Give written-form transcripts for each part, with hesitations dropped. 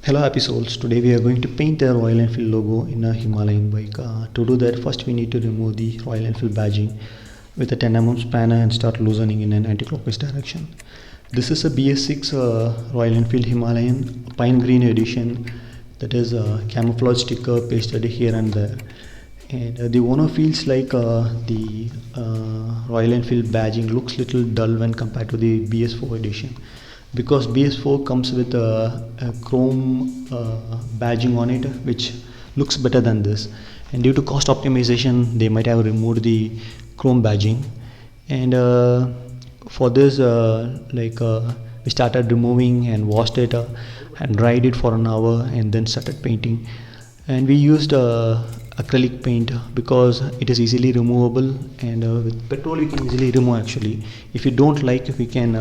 Hello happy souls, today we are going to paint the Royal Enfield logo in a Himalayan bike. To do that, first we need to remove the Royal Enfield badging with a 10 mm spanner and start loosening in an anti-clockwise direction. This is a BS6 Royal Enfield Himalayan pine green edition, that is a camouflage sticker pasted here and there. And the owner feels like the Royal Enfield badging looks little dull when compared to the BS4 edition, because BS4 comes with a chrome badging on it which looks better than this, and due to cost optimization they might have removed the chrome badging. And for this we started removing and washed it and dried it for an hour and then started painting. And we used acrylic paint because it is easily removable, and with petrol you can easily remove. Actually, if you don't like, we can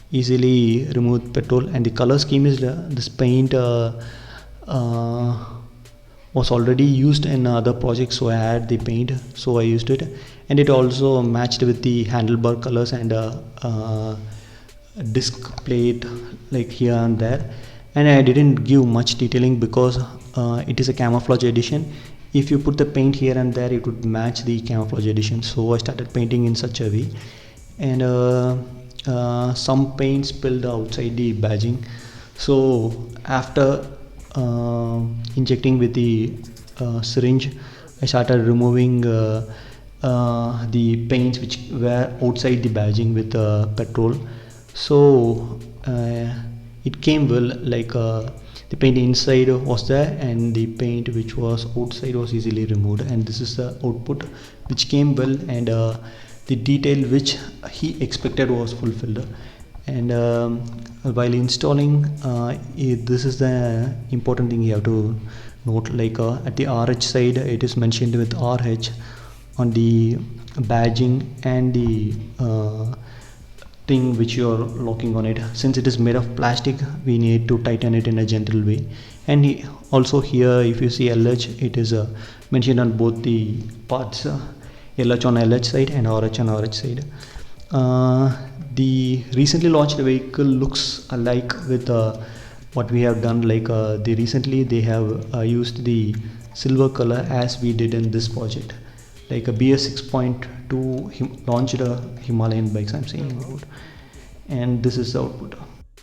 easily remove petrol. And the color scheme is this paint was already used in other projects, so I had the paint, so I used it. And it also matched with the handlebar colors and disc plate like here and there. And I didn't give much detailing because it is a camouflage edition. If you put the paint here and there, it would match the camouflage edition, so I started painting in such a way. And some paint spilled outside the badging, so after injecting with the syringe, I started removing the paints which were outside the badging with petrol. So it came well, like the paint inside was there and the paint which was outside was easily removed, and this is the output which came well. And the detail which he expected was fulfilled. And while installing, this is the important thing you have to note, like at the RH side it is mentioned with RH on the badging and the thing which you are locking on it. Since it is made of plastic, we need to tighten it in a gentle way. And also here, if you see LH, it is mentioned on both the parts, LH on LH side and RH on RH side. The recently launched vehicle looks alike with what we have done. Like recently they have used the silver color as we did in this project, like a BS 6.2 launched Himalayan bikes I'm saying about. And this is the output.